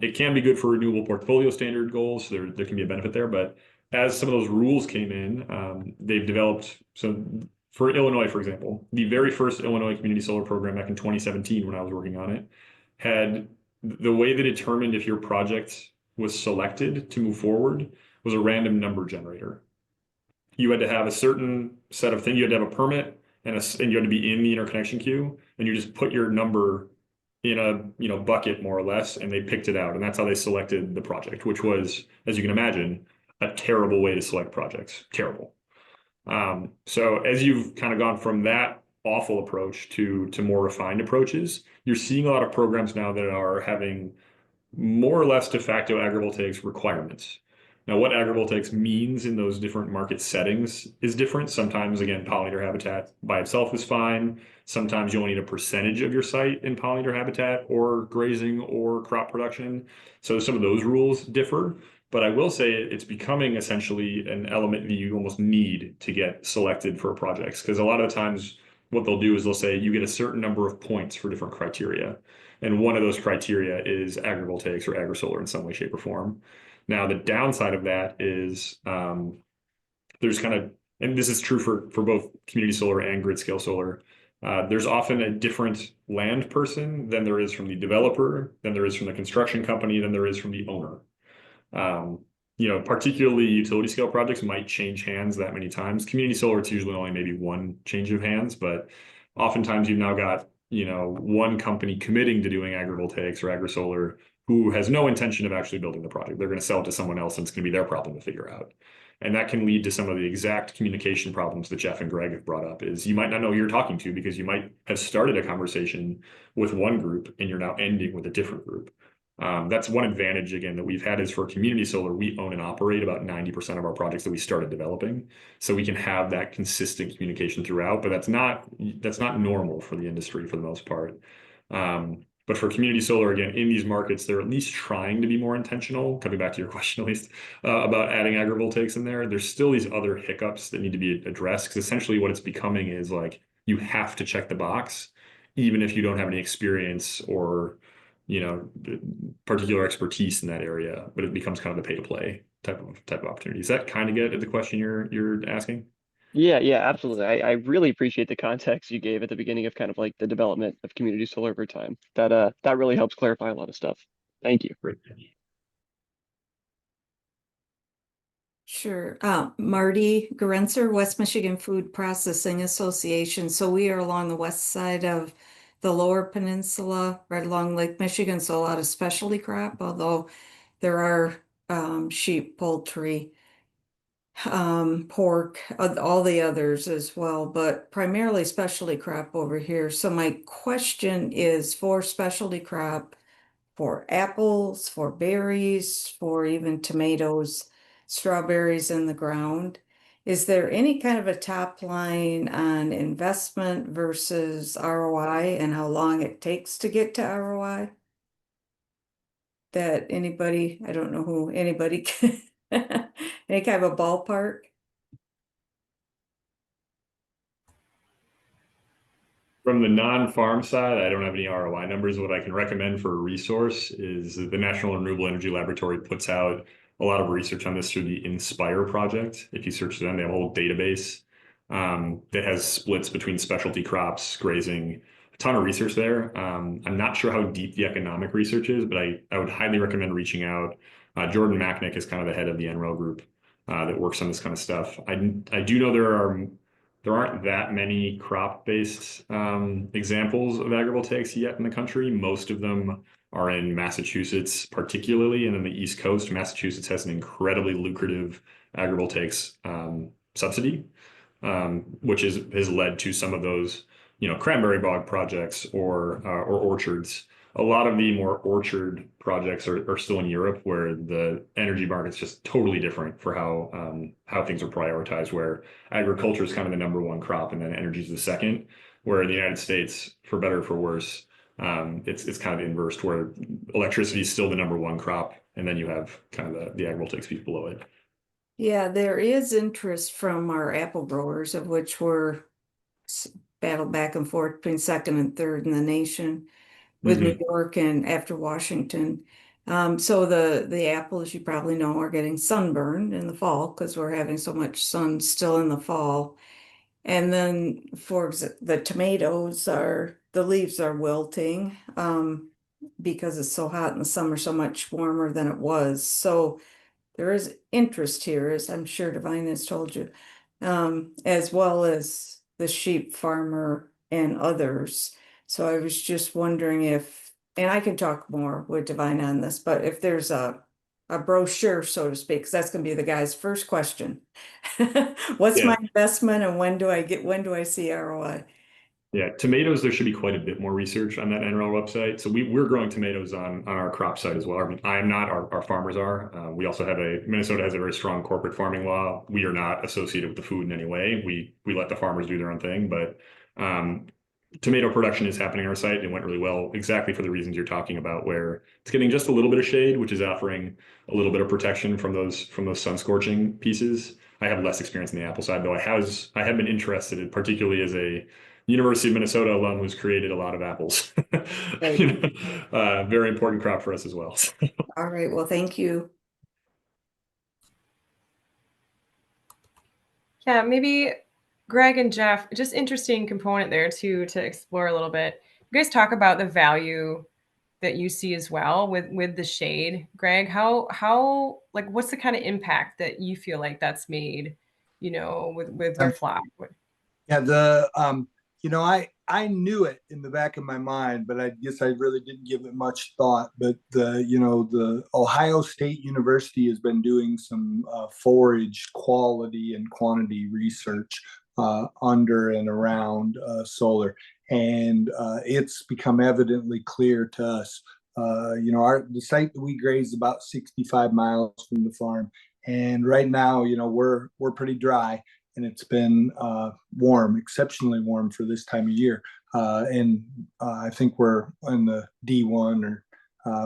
It can be good for renewable portfolio standard goals, so there can be a benefit there. But as some of those rules came in, they've developed. So for Illinois, for example, the very first Illinois community solar program back in 2017, when I was working on it, had the way they determined if your project was selected to move forward was a random number generator. You had to have a certain set of things. You had to have a permit and you had to be in the interconnection queue, and you just put your number in a bucket more or less, and they picked it out, and that's how they selected the project, which was, as you can imagine, a terrible way to select projects. Terrible. So as you've kind of gone from that awful approach to more refined approaches, you're seeing a lot of programs now that are having more or less de facto agrivoltaics requirements. Now, what agrivoltaics means in those different market settings is different. Sometimes, again, pollinator habitat by itself is fine. Sometimes you only need a percentage of your site in pollinator habitat or grazing or crop production. So some of those rules differ. But I will say it's becoming essentially an element that you almost need to get selected for projects. Because a lot of the times what they'll do is they'll say you get a certain number of points for different criteria. And one of those criteria is agrivoltaics or agrisolar in some way, shape, or form. Now, the downside of that is there's kind of, and this is true for both community solar and grid scale solar, there's often a different land person than there is from the developer, than there is from the construction company, than there is from the owner. Particularly utility scale projects might change hands that many times. Community solar, it's usually only maybe one change of hands, but oftentimes you've now got, one company committing to doing agrivoltaics or agrisolar who has no intention of actually building the project. They're going to sell it to someone else, and it's going to be their problem to figure out. And that can lead to some of the exact communication problems that Jeff and Greg have brought up. Is you might not know who you're talking to because you might have started a conversation with one group and you're now ending with a different group. That's one advantage, again, that we've had is for community solar, we own and operate about 90% of our projects that we started developing. So we can have that consistent communication throughout, but that's not normal for the industry for the most part. But for community solar, again, in these markets, they're at least trying to be more intentional, coming back to your question at least, about adding agrivoltaics in there. There's still these other hiccups that need to be addressed because essentially what it's becoming is like you have to check the box, even if you don't have any experience or particular expertise in that area, but it becomes kind of the pay to play type of opportunity. Does that kind of get at the question you're asking?
Yeah, absolutely. I really appreciate the context you gave at the beginning of kind of like the development of community solar over time. That really helps clarify a lot of stuff. Thank you.
Great.
Sure. Marty Gerenzer, West Michigan Food Processing Association. So we are along the west side of the Lower Peninsula, right along Lake Michigan. So a lot of specialty crop, although there are sheep, poultry, pork, all the others as well, but primarily specialty crop over here. So my question is for specialty crop, for apples, for berries, for even tomatoes, strawberries in the ground. Is there any kind of a top line on investment versus ROI and how long it takes to get to ROI? That anybody, I don't know who anybody can, any kind of a ballpark?
From the non-farm side, I don't have any ROI numbers. What I can recommend for a resource is the National Renewable Energy Laboratory puts out a lot of research on this through the Inspire project. If you search them, they have a whole database that has splits between specialty crops, grazing, a ton of research there. I'm not sure how deep the economic research is, but I would highly recommend reaching out. Jordan Macknick is kind of the head of the NREL group. that works on this kind of stuff. I do know there aren't that many crop-based examples of agrivoltaics yet in the country. Most of them are in Massachusetts, particularly, and in the East Coast. Massachusetts has an incredibly lucrative agrivoltaics subsidy, which has led to some of those, cranberry bog projects or orchards. A lot of the more orchard projects are still in Europe, where the energy market's just totally different for how things are prioritized, where agriculture is kind of the number one crop and then energy is the second. Where in the United States, for better or for worse, it's kind of inverse, where electricity is still the number one crop, and then you have kind of the agrivoltaics piece below it.
Yeah, there is interest from our apple growers, of which we're battled back and forth between second and third in the nation, with New York and after Washington. So the apples, you probably know, are getting sunburned in the fall because we're having so much sun still in the fall. And then the tomatoes the leaves are wilting because it's so hot in the summer, so much warmer than it was. So there is interest here, as I'm sure Divine has told you, as well as the sheep farmer and others. So I was just wondering if, and I can talk more with Divine on this, but if there's a brochure, so to speak, because that's going to be the guy's first question. What's my investment and when do I see ROI?
Yeah, tomatoes, there should be quite a bit more research on that NRL website. So we're growing tomatoes on our crop site as well. I mean, I am not, our farmers are. We also have Minnesota has a very strong corporate farming law. We are not associated with the food in any way. We let the farmers do their own thing, but tomato production is happening on our site. It went really well, exactly for the reasons you're talking about, where it's getting just a little bit of shade, which is offering a little bit of protection from those sun scorching pieces. I have less experience in the apple side, though I have been interested in, particularly as a University of Minnesota alum who's created a lot of apples. Very important crop for us as well.
All right, well, thank you.
Yeah, maybe Greg and Jeff, just interesting component there too to explore a little bit. You guys talk about the value that you see as well with the shade. Greg, how like what's the kind of impact that you feel like that's made, with your flock?
Yeah, I knew it in the back of my mind, but I guess I really didn't give it much thought. But the Ohio State University has been doing some forage quality and quantity research under and around solar, and it's become evidently clear to us. The site that we graze is about 65 miles from the farm, and right now, we're pretty dry. And it's been warm, exceptionally warm for this time of year. And I think we're in the D1 or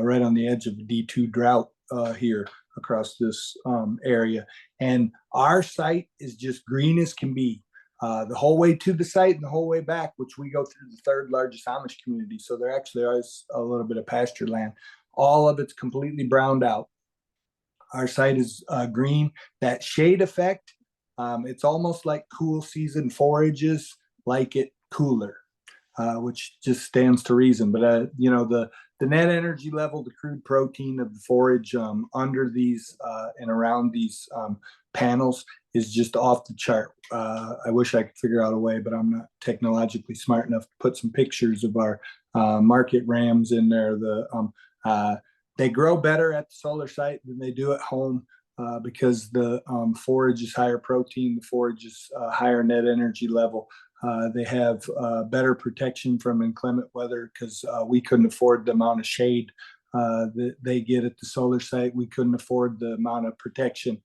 right on the edge of the D2 drought here across this area. And our site is just green as can be. The whole way to the site and the whole way back, which we go through the third largest Amish community. So there actually is a little bit of pasture land. All of it's completely browned out. Our site is green. That shade effect, it's almost like cool season forages, like it cooler, which just stands to reason. But the net energy level, the crude protein of the forage under these and around these panels is just off the chart. I wish I could figure out a way, but I'm not technologically smart enough to put some pictures of our market rams in there. They grow better at the solar site than they do at home. Because the forage is higher protein, the forage is higher net energy level. They have better protection from inclement weather because we couldn't afford the amount of shade that they get at the solar site. We couldn't afford the amount of protection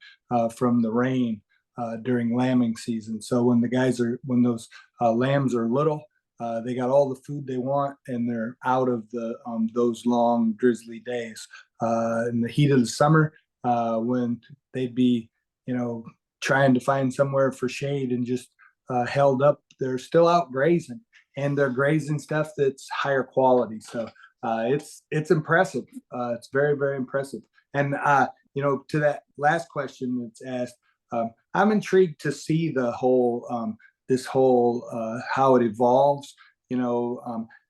from the rain during lambing season. So when those lambs are little, they got all the food they want and they're out of those long drizzly days. In the heat of the summer, when they'd be, trying to find somewhere for shade and just held up, they're still out grazing, and they're grazing stuff that's higher quality. So it's impressive. It's very, very impressive. And to that last question that's asked, I'm intrigued to see the whole how it evolves.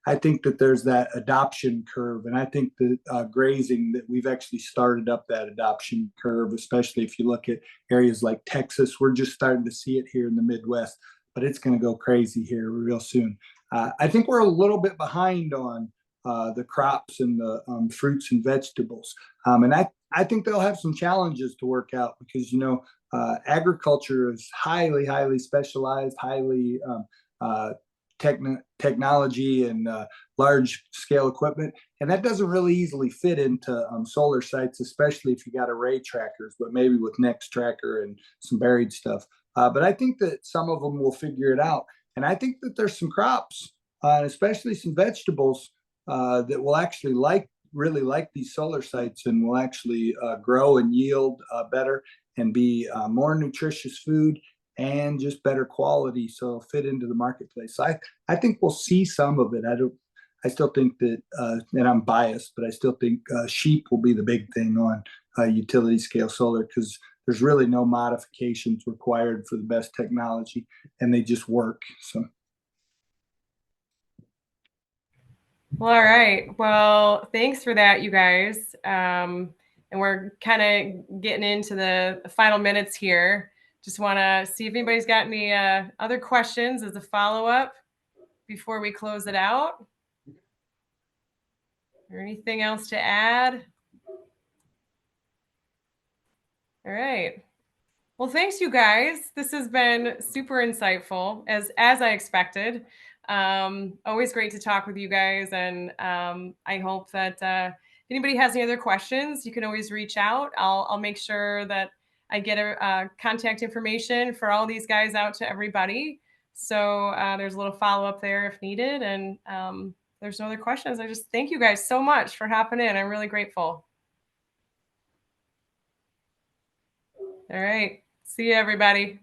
I think that there's that adoption curve, and I think that grazing, that we've actually started up that adoption curve, especially if you look at areas like Texas. We're just starting to see it here in the Midwest, but it's going to go crazy here real soon. I think we're a little bit behind on the crops and the fruits and vegetables, and I think they'll have some challenges to work out because agriculture is highly specialized, highly technology and large scale equipment, and that doesn't really easily fit into solar sites, especially if you got array trackers, but maybe with Next Tracker and some buried stuff. But I think that some of them will figure it out, and I think that there's some crops, especially some vegetables, that will actually really like these solar sites and will actually grow and yield better and be more nutritious food and just better quality, so fit into the marketplace. So I think we'll see some of it. I still think that, and I'm biased, but I still think sheep will be the big thing on utility scale solar, because there's really no modifications required for the best technology, and they just work. So.
Well, all right. Well, thanks for that, you guys. And we're kind of getting into the final minutes here. Just want to see if anybody's got any other questions as a follow-up before we close it out. Or anything else to add? All right. Well, thanks, you guys. This has been super insightful, as I expected. Always great to talk with you guys, and I hope that if anybody has any other questions, you can always reach out. I'll make sure that I get a contact information for all these guys out to everybody. So there's a little follow-up there if needed. And there's no other questions. I just thank you guys so much for hopping in. I'm really grateful. All right. See you, everybody.